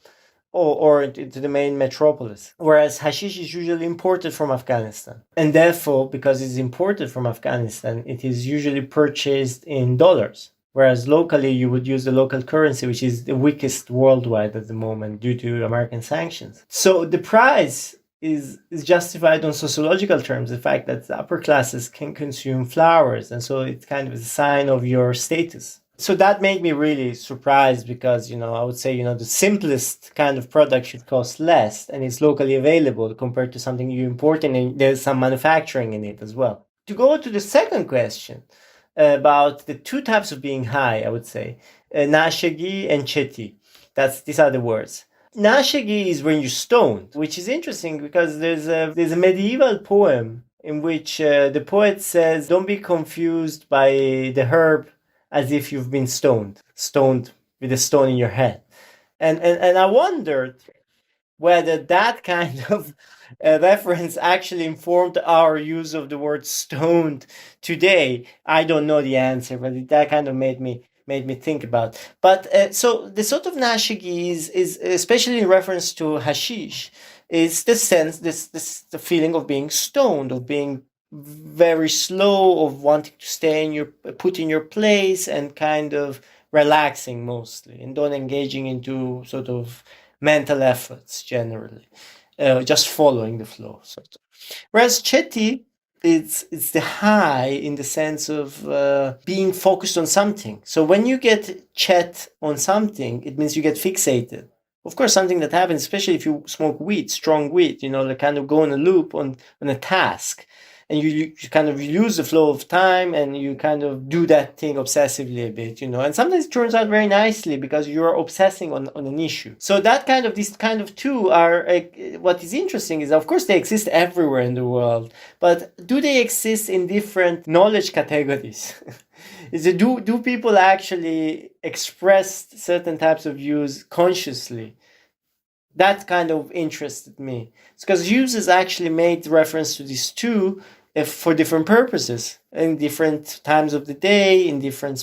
or into the main metropolis. Whereas hashish is usually imported from Afghanistan, and therefore, because it's imported from Afghanistan, it is usually purchased in dollars. Whereas locally, you would use the local currency, which is the weakest worldwide at the moment due to American sanctions. So the price is justified on sociological terms, the fact that the upper classes can consume flowers, and so it's kind of a sign of your status. So that made me really surprised because, I would say, the simplest kind of product should cost less and it's locally available compared to something you import and there's some manufacturing in it as well. To go to the second question about the two types of being high, I would say, nashegi and cheti. These are the words. Nashegi is when you're stoned, which is interesting because there's a medieval poem in which the poet says, "Don't be confused by the herb as if you've been stoned with a stone in your head." And I wondered whether that kind of reference actually informed our use of the word stoned today. I don't know the answer, but that kind of made me think about. But so the sort of nashigi is especially in reference to hashish, is the sense, the feeling of being stoned, of being very slow, of wanting to stay put in your place and kind of relaxing mostly, and don't engaging into sort of mental efforts generally, just following the flow. Sort of. Whereas cheti, it's the high in the sense of being focused on something. So when you get chet on something, it means you get fixated. Of course, something that happens, especially if you smoke weed, strong weed, they kind of go in a loop on a task. And you kind of lose the flow of time and you kind of do that thing obsessively a bit, and sometimes it turns out very nicely because you're obsessing on an issue. So these kind of two are, what is interesting is, of course, they exist everywhere in the world, but do they exist in different knowledge categories? Do people actually express certain types of views consciously? That kind of interested me. It's because users actually made reference to these two for different purposes, in different times of the day, in different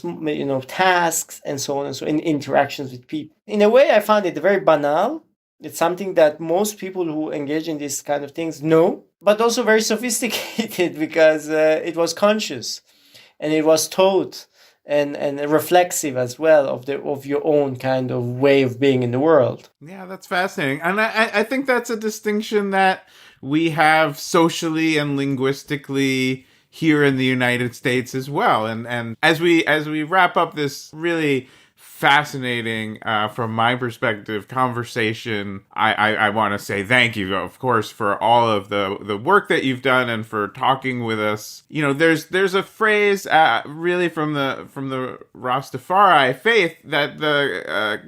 tasks, and so on and so in interactions with people. In a way, I found it very banal. It's something that most people who engage in these kind of things know, but also very sophisticated because it was conscious and it was taught and reflexive as well of your own kind of way of being in the world. Yeah, that's fascinating. And I think that's a distinction that we have socially and linguistically here in the United States as well. And as we wrap up this really fascinating, from my perspective, conversation, I want to say thank you, of course, for all of the work that you've done and for talking with us. There's a phrase really from the Rastafari faith that the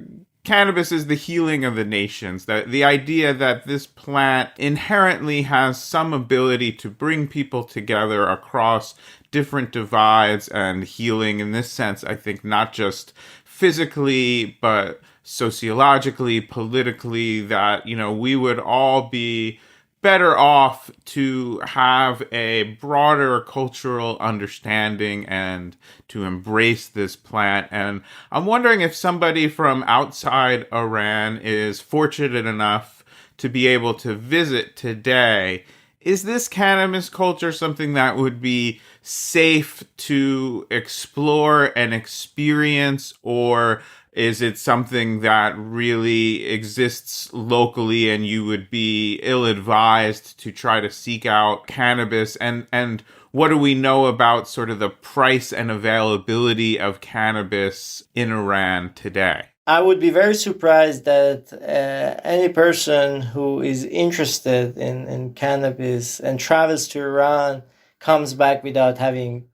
cannabis is the healing of the nations. The idea that this plant inherently has some ability to bring people together across different divides and healing in this sense, I think, not just physically, but sociologically, politically, that, we would all be better off to have a broader cultural understanding and to embrace this plant. And I'm wondering if somebody from outside Iran is fortunate enough to be able to visit today. Is this cannabis culture something that would be safe to explore and experience, or is it something that really exists locally and you would be ill-advised to try to seek out cannabis? And what do we know about sort of the price and availability of cannabis in Iran today? I would be very surprised that any person who is interested in cannabis and travels to Iran comes back without having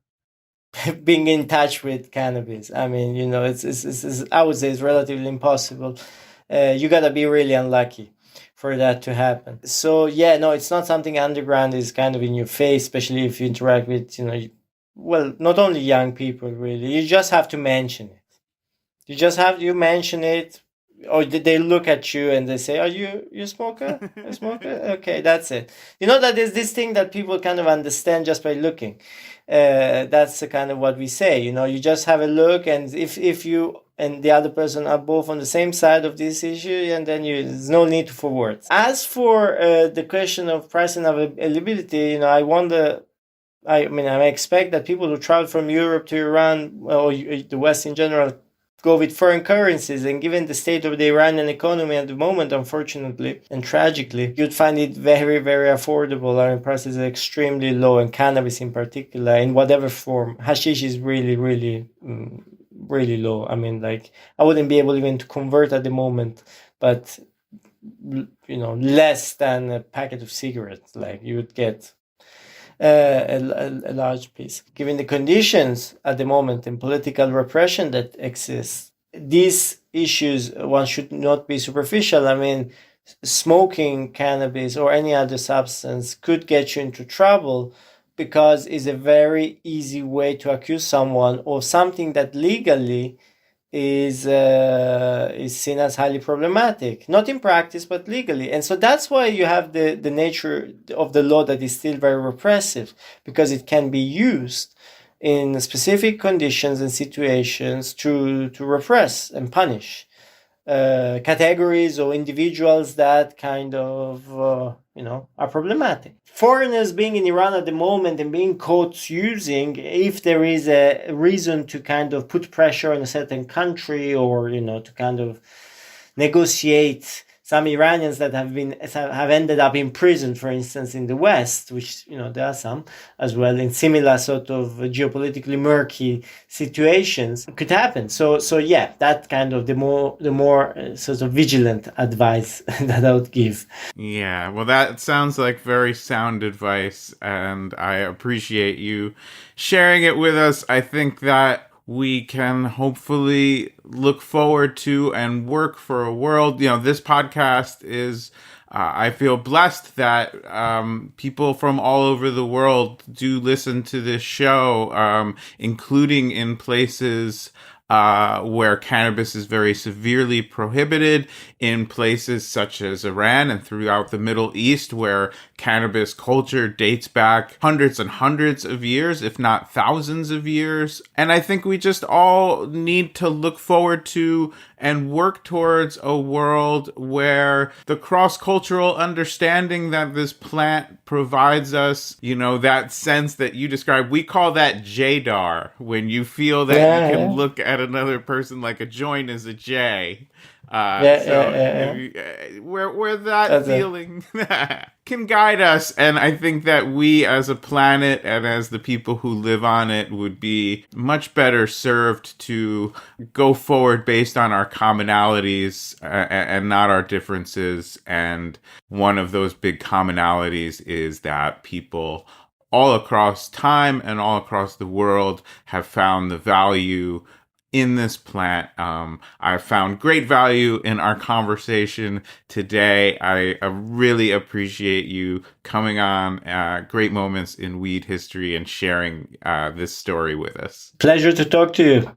being in touch with cannabis. I mean, it's I would say it's relatively impossible. You gotta be really unlucky for that to happen. So yeah, no, it's not something underground is kind of in your face, especially if you interact with, well, not only young people really. You just have to mention it. You mention it, or they look at you and they say, "Are you smoker? A smoker? Okay, that's it." You know that there's this thing that people kind of understand just by looking. That's the kind of what we say. You just have a look, and if you and the other person are both on the same side of this issue, and then there's no need for words. As for the question of price and availability, I wonder. I mean, I expect that people who travel from Europe to Iran or the West in general go with foreign currencies, and given the state of the Iranian economy at the moment, unfortunately and tragically, you'd find it very, very affordable. I mean, prices are extremely low, and cannabis in particular, in whatever form. Hashish is really, really, really low. I mean, like, I wouldn't be able even to convert at the moment, but less than a packet of cigarettes. Like, you would get a large piece. Given the conditions at the moment and political repression that exists, these issues, one should not be superficial. I mean, smoking cannabis or any other substance could get you into trouble because it's a very easy way to accuse someone of something that legally is seen as highly problematic, not in practice but legally. And so that's why you have the nature of the law that is still very repressive, because it can be used in specific conditions and situations to repress and punish categories or individuals that kind of are problematic. Foreigners being in Iran at the moment and being caught using, if there is a reason to kind of put pressure on a certain country, or to kind of negotiate. Some Iranians that have ended up in prison, for instance, in the West, which there are some as well in similar sort of geopolitically murky situations, could happen. So yeah, that kind of the more sort of vigilant advice that I would give. Yeah, well, that sounds like very sound advice, and I appreciate you sharing it with us. I think that we can hopefully look forward to and work for a world. This podcast is, I feel blessed that people from all over the world do listen to this show, including in places where cannabis is very severely prohibited, in places such as Iran and throughout the Middle East, where cannabis culture dates back hundreds and hundreds of years, if not thousands of years. And I think we just all need to look forward to and work towards a world where the cross-cultural understanding that this plant provides us, that sense that you described, we call that JDAR, when you feel that you can look at another person like a joint is a J. Where that feeling can guide us. And I think that we as a planet and as the people who live on it would be much better served to go forward based on our commonalities and not our differences. And one of those big commonalities is that people all across time and all across the world have found the value in this plant. I found great value in our conversation today. I really appreciate you coming on Great Moments in Weed History and sharing this story with us. Pleasure to talk to you.